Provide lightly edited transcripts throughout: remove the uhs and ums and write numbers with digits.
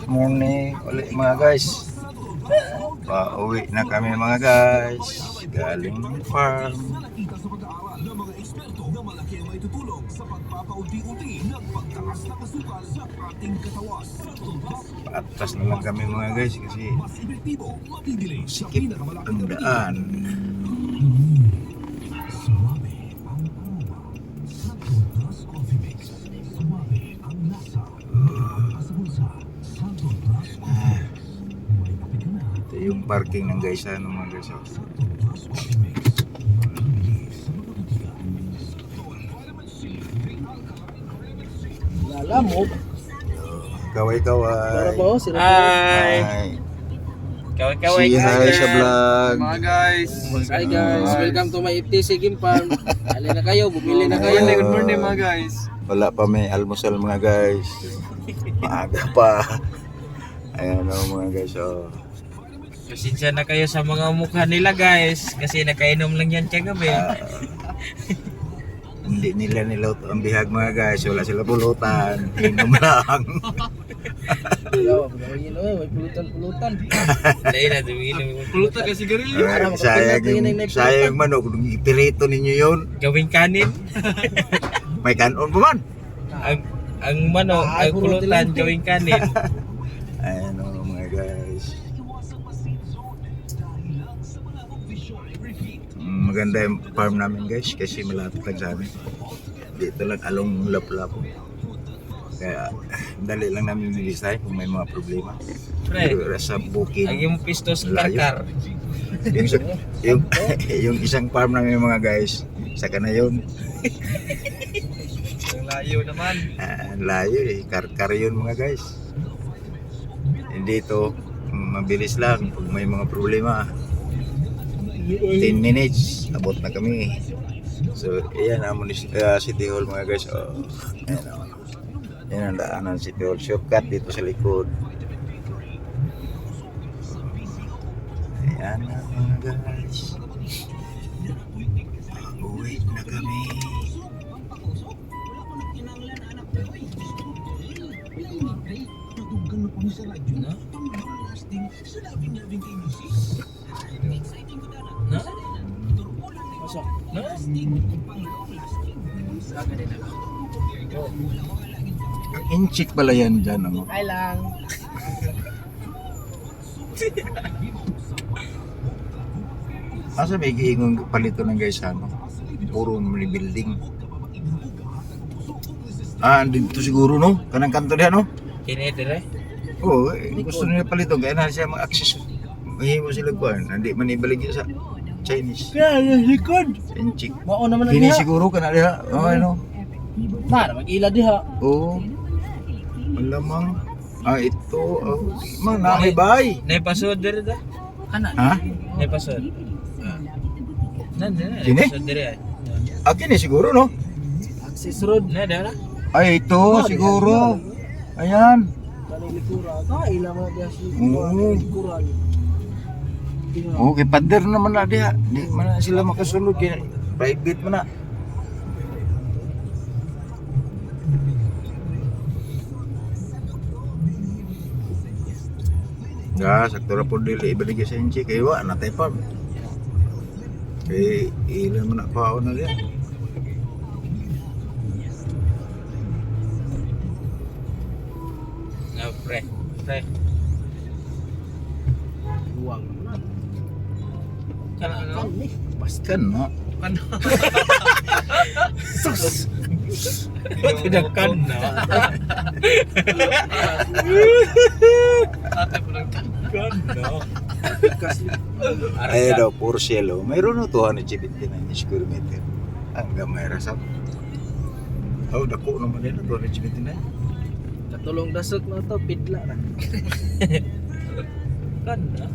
Morning ulit mga guys. Pauwi na kami mga guys. Galing ng farm. Paatras na lang kami mga guys kasi sikip ang daan. Ito yung parking ng guys, ano mga guys. Lalamog. Kaway-kaway. Hi! Kaway-kaway Say hi sa vlog. mga guys! Hi guys, welcome to my FTC Game Farm. Alin na kayo, bumili na kayo. Good morning mga guys! Wala pa may almusal mga guys. Maaga pa. Ayan o mga guys. Oh. Pasensya na kayo sa mga mukha nila guys kasi nakainom lang yan kagabi. Hindi nila niluto ang bihag mga guys. Wala sila pulutan. Inom lang. May pulutan-pulutan. Dahil na tuminom. Pulutan kasi garilyo. Sayang manok. Kung ipirito ninyo yun. Gawing kanin. May kanon pa man. Ang manok, ang pulutan, gawing kanin. Ayan o mga guys. Maganda yung farm namin guys kasi malapit lang sa amin. Dito lang along lap-lap. Kaya dali lang namin bilisay kung may mga problema. Pre, Sa bukid. ang yung pistos Layo. karkar. yung isang farm namin mga guys. Saka na yun. Ang layo naman. Layo eh. Karkar yun mga guys. Dito mabilis lang pag may mga problema. 10 minutes abot na kami. So ayan ang City Hall mga guys. Oh, ayan o. Yan ang daanan City Hall. Shortcut dito sa likod. Ayan na mga guys. Uwi na kami. No? Masok. No? Ang inchik pala yan dyan. Ano? Hi lang. Asa may giingong palito ng guys ano? Puro mga building. Dito siguro no? Kanang kanto diyan no? Kinedere? Oo, gusto nila palito. Kaya na siya mag-access. Mahimo sila kuhan. Hindi man ibalik sa Chinese. Kaya yung likod. Inchik. Mao naman na Kini diha. siguro ka na diha. Ano? Na, mag-ila diha. Oo. Malamang. Ito. Man, nakibay. Naipasod dire da? Kana. Ha? Naipasod. Nandun na. Sini? Naipasod dire. Kini siguro no? Access road. Na. Ay, ito siguro. Ayan. Kaning likura. Ila mo diha si Oo. likuran. Okay, pader naman na diha. Di man na sila makasulod kaya private man na. Sakto ra po dili ibalik sa inchi kay wa na tay farm. Kay ilan man na paon na diha. Na pre. Luwang na. Kana Baskan na. Ano? Sus! Tinagkan na. Ate po nagtagkan na. Ay daw puro cielo. Mayroon no 279 square meter. Ang gamay ra sab. Dako naman din 279. Katulong dasot mo to, pidla ra. Kan na.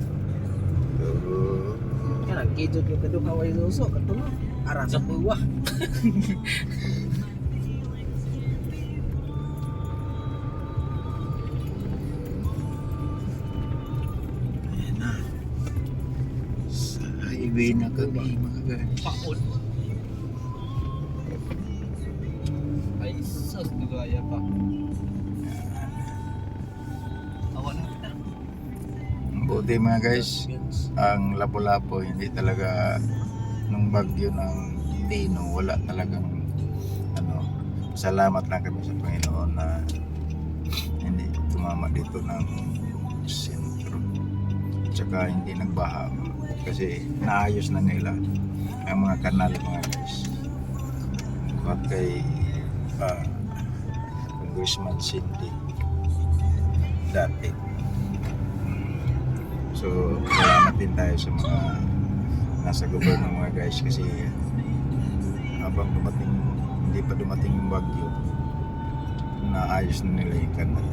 Kana gidot yung kaduha way suso katulong. Ara sa buwah. Sa highway na kami mga guys. Paon. Ay, sus, nagaya pa. Buti mga guys, ang Lapu-Lapu hindi talaga nung bagyo ng Tino, wala talagang ano, salamat lang kami sa Panginoon na hindi tumama dito ng sentro. Tsaka hindi nagbaha kasi naayos na nila ang mga kanal mga guys. At kay Congressman Cindy dati. So, salamat din tayo sa mga nasa gobyerno mga guys kasi habang hindi pa dumating yung bagyo, naayos na nila yung kanal.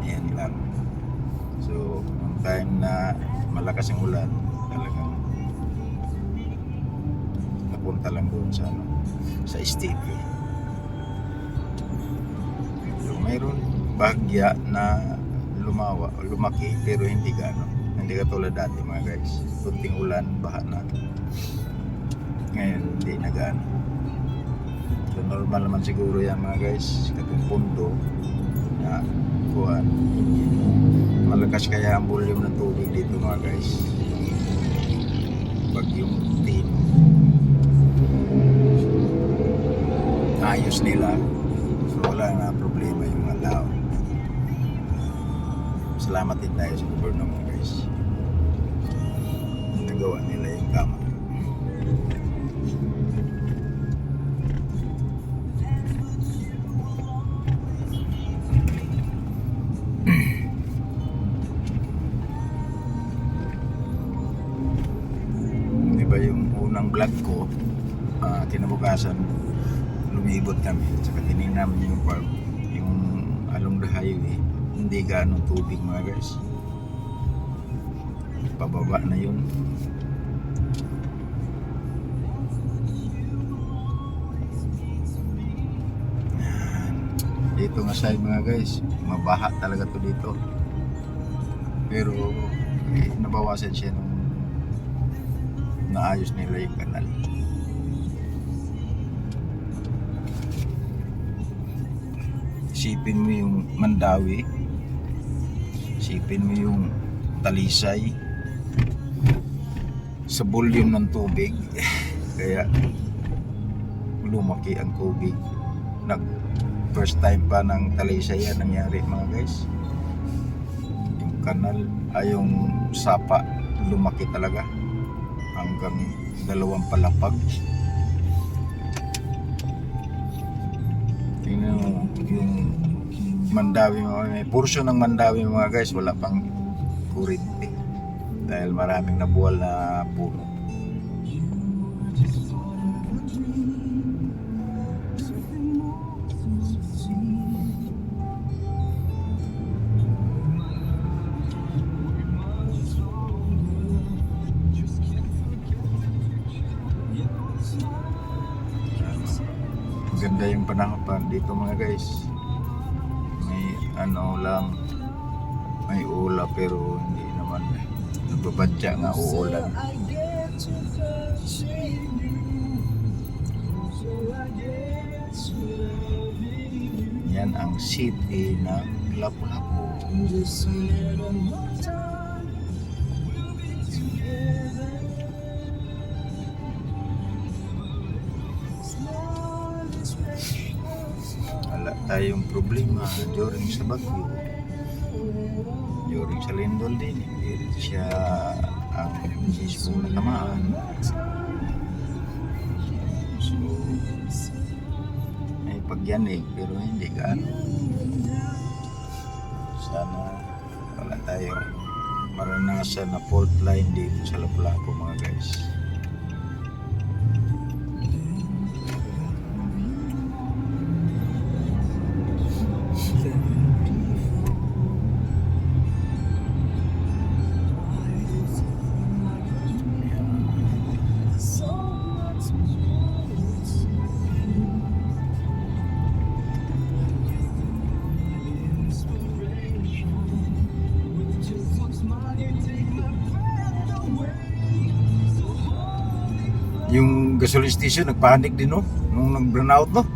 Yan lang. So, ang time na malakas ang ulan, talagang napunta lang doon sa sa STP. So, mayroon bahagya na lumaki pero hindi gano'n. Hindi katulad dati mga guys. Kunting ulan, baha na. Ngayon, hindi na gano'n. So, normal naman siguro yan mga guys. Katong pundo na kuhan. Malakas kaya ang volume ng tubig dito mga guys. Bagyong Tino. Ayos nila. So, wala na problema yung mga tao. Salamat din tayo sa gobyerno mga guys. Nagawa nila yung tama. Diba yung unang vlog ko, kinabukasan lumibot kami saka tinignan namin yung farm, yung along the highway, hindi ganong tubig mga guys, pababa na yun. Dito nga side mga guys, mabaha talaga to dito, pero nabawasan siya nung naayos nila yung kanal. Isipin mo yung Mandawi, isipin mo yung Talisay sa volume ng tubig kaya lumaki ang tubig. First time pa ng Talisay yan nangyari mga guys. Yung kanal ay yung sapa lumaki talaga hanggang 2 palapag. Tingnan mo yung Mandawi, may portion ng Mandawi mga guys, wala pang kuryente dahil maraming nabuwal na puno. Ganda yung panahon pa dito mga guys. May ano lang, may ula pero hindi naman nagbabadya nga uulan. Yan ang city ng Lapu-Lapu. Wala tayong problema during sa bagyo. During sa lindol din, hindi rin siya ang mismo na tamaan. So, may pagyanig pero hindi gaano. Sana wala tayong maranasan na fault line dito sa Lapu-Lapu mga guys. Yung gasoline station nagpanik din no nung nag-burn out no.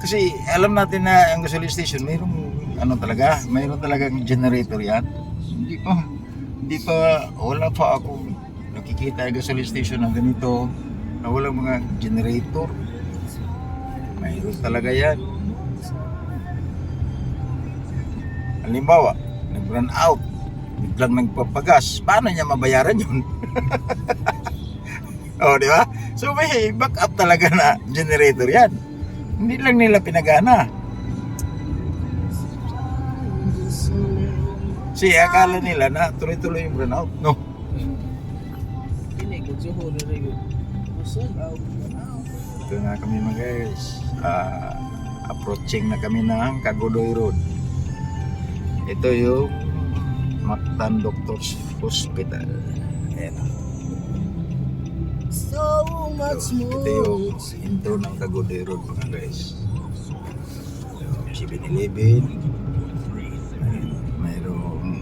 Kasi alam natin na ang gasoline station, mayroon talagang generator yan. Wala pa ako nakikita ang gasoline station na ganito na walang mga generator. Mayroon talaga yan. Halimbawa, nag-run out, biglang nagpapagas, paano niya mabayaran yun? Oh, di ba? So may backup talaga na generator yan. Hindi lang nila pinagana. Kasi akala nila na tuloy-tuloy yung run out. No. Ini ko suho na rin. Masod out. Ito nga kami mga guys. Approaching na kami ng Kagodoy Road. Ito yung Mactan Doctors Hospital. Ayan. Ito yung intro ng Kagodoy Road mga guys. 7-Eleven. Mayroong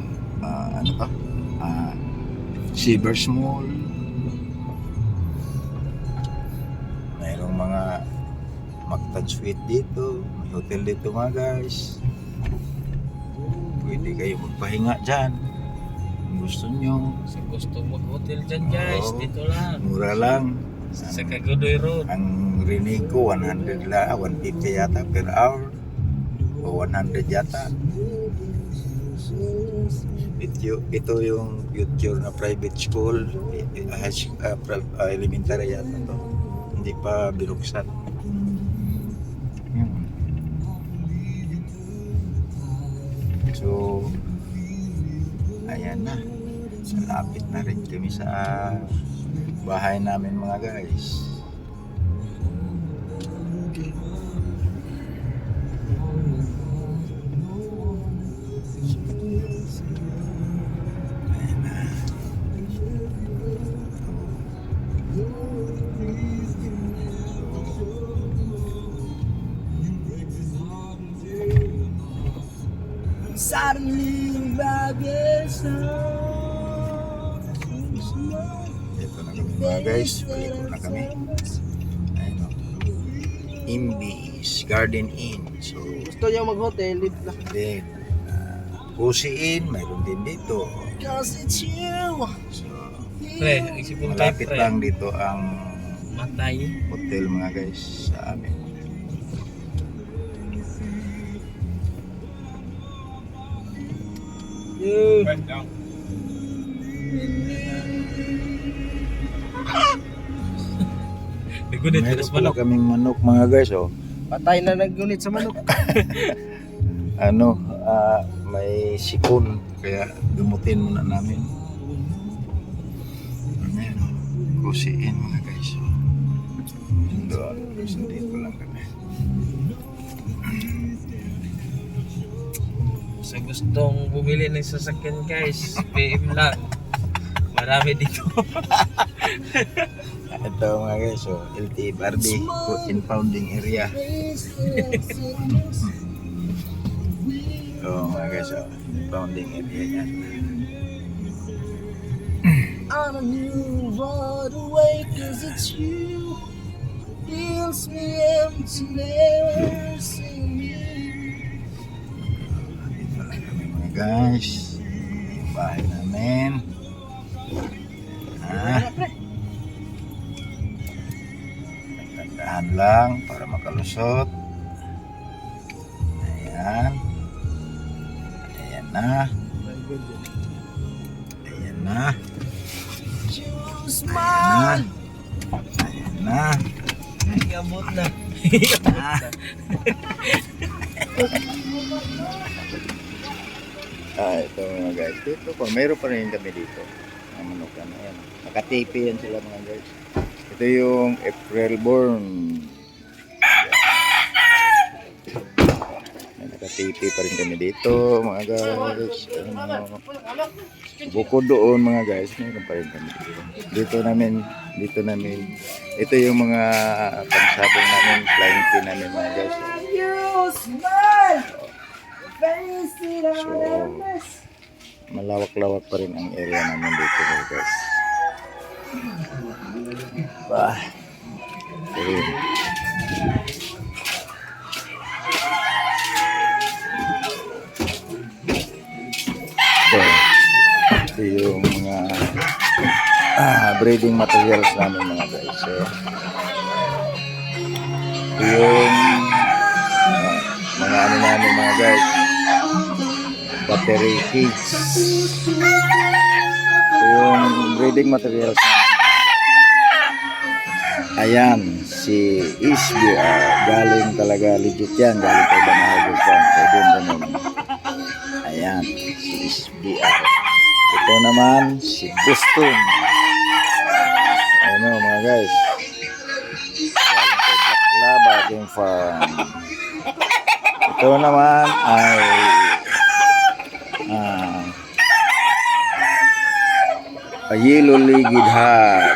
Shivers Mall. Mayroong mga Mactan Suite dito. May hotel dito mga guys. Pwede kayo magpahinga dyan kung gusto nyo. Sa gusto mag-hotel dyan guys, Oo. dito lang. Mura lang. Sa Kagodoy Road. Ang rinig ko 100 lang, 150 yata per hour o 100 yata. Ito yung future na private school, elementary yata to. Hindi pa binuksan. Yun. So, ayan na. Malapit na rin kami sa bahay namin mga guys. Ayan na. Suddenly baggage Ito na kami mga guys. Balik na kami. Ayan o. Imbis Garden Inn. So, Gusto niya mag-hotel, live lang. then, Cozy Inn, mayroon din dito. Cause it's you. So, Pre, isipin tayo malapit pre. lang dito ang Matay. hotel mga guys sa amin. Nagunit ko Meron nas pala manok. kaming manok mga guys oh. Patay na naggunit sa manok. May sikon kaya gumutin muna namin. Ayan oh. Cozy Inn mga guys oh. Doon, dito lang kami. Sa gustong bumili ng sasakyan guys, PM lang. Marami dito. Ito mga guys oh, LTE Barbie impounding area. So mga guys oh, impounding area yan. On a new road away, cause it's you. Feels me empty, never see me. Dito lang kami mga guys. Yung bahay namin. Tandaan lang para makalusot. Ayan. Ayan na. Ayan na. Choose Ayan my na. Ayan na. Gamot na. Ito mga guys. Dito pa. Mayroon pa rin kami dito. Ang manukan. Ayan. Nakatipi yan sila mga guys. Ito yung April born. Nakatipi pa rin kami dito mga guys. Bukod doon mga guys, mayroon pa rin kami dito. Dito namin. Ito yung mga pangsabong namin, flying pin namin mga guys. So, malawak-lawak pa rin ang area namin dito mga guys. Bah. Ayun. yung mga breeding materials namin mga guys. So, ito yung mga ano namin mga guys, battery cage. Ito yung breeding materials namin. Ayan, si SBR, galing talaga legit yan, galing kay Banahagos yan, kay Don Ramon. Ayan, si SBR. Ito naman, si Boston. Ayan o mga guys, galing kay Black Lava Game Farm. Ito naman ay Yellow Legged Hat.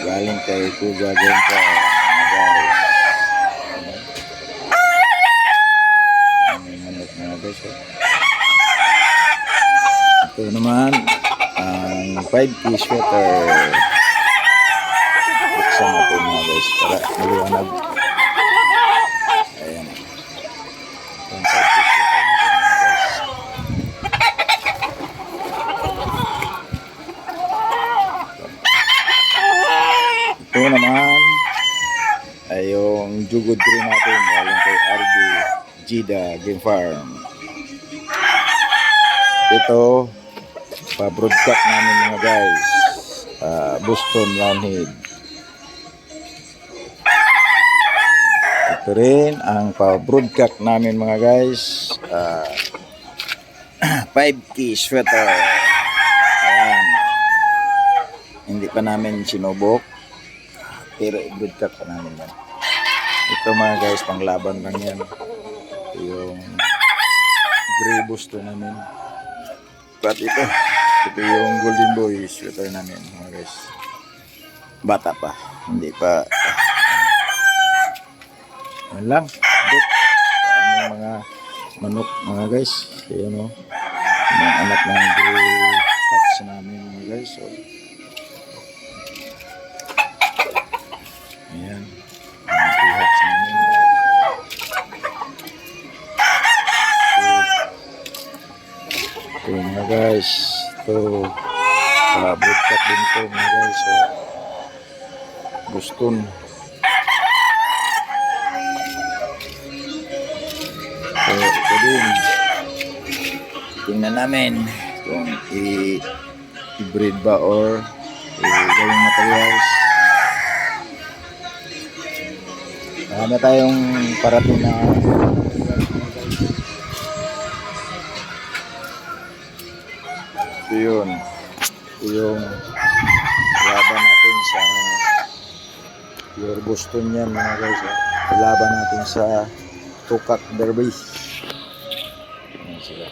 Galing kay Kuya Game Farm mga guys. Mga guys. Ito naman ang 5 piece sweater. Buksan natin mga guys para maliwanag. Ayan. Ang 5 piece sweater natin mga guys. Ito naman ay yung jugod rin natin galing kay RB Gida Game Farm. Ito pa-broadcast namin mga guys, Boston Roundhead. Ito rin ang pa-broadcast namin mga guys, 5K sweater. Ayan, hindi pa namin sinubok pero i-broadcast pa namin yan. Ito mga guys, panglaban lang yan. Ito yung gray Boston namin. At ito yung Golden Boy sweater namin mga guys. Bata pa, hindi pa. Yan lang. Dito sa aming mga manok mga guys. Ayan o. Mga anak ng gray hats namin mga guys. So, ayan. Mga gray hats namin. Ito mga guys, ito broadcast din ito mga guys. So, Boston. So, ito din, tingnan namin kung i-breed ba or gawing materials. Marami tayong parating na ito yun. Ito yung laban natin sa pure Boston yan mga guys. Laban natin sa Tukak Derby. Ayan sila.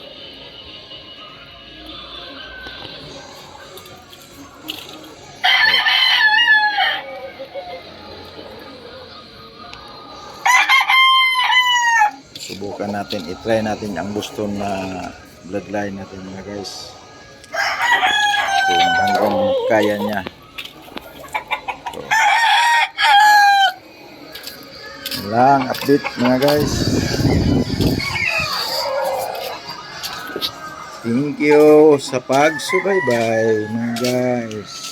Subukan natin, i-try natin ang Boston na bloodline natin mga guys. Kung hanggang kaya niya. So, lang update mga guys. Thank you sa pagsubaybay mga guys.